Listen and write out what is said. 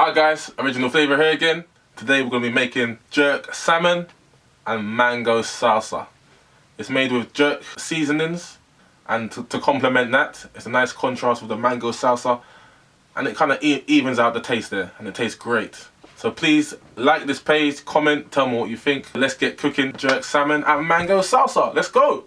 Hi guys, Original Flavour here again. Today we're going to be making jerk salmon and mango salsa. It's made with jerk seasonings, and to complement that, it's a nice contrast with the mango salsa, and it kind of evens out the taste there, and it tastes great. So please like this page, comment, tell me what you think. Let's get cooking jerk salmon and mango salsa. Let's go!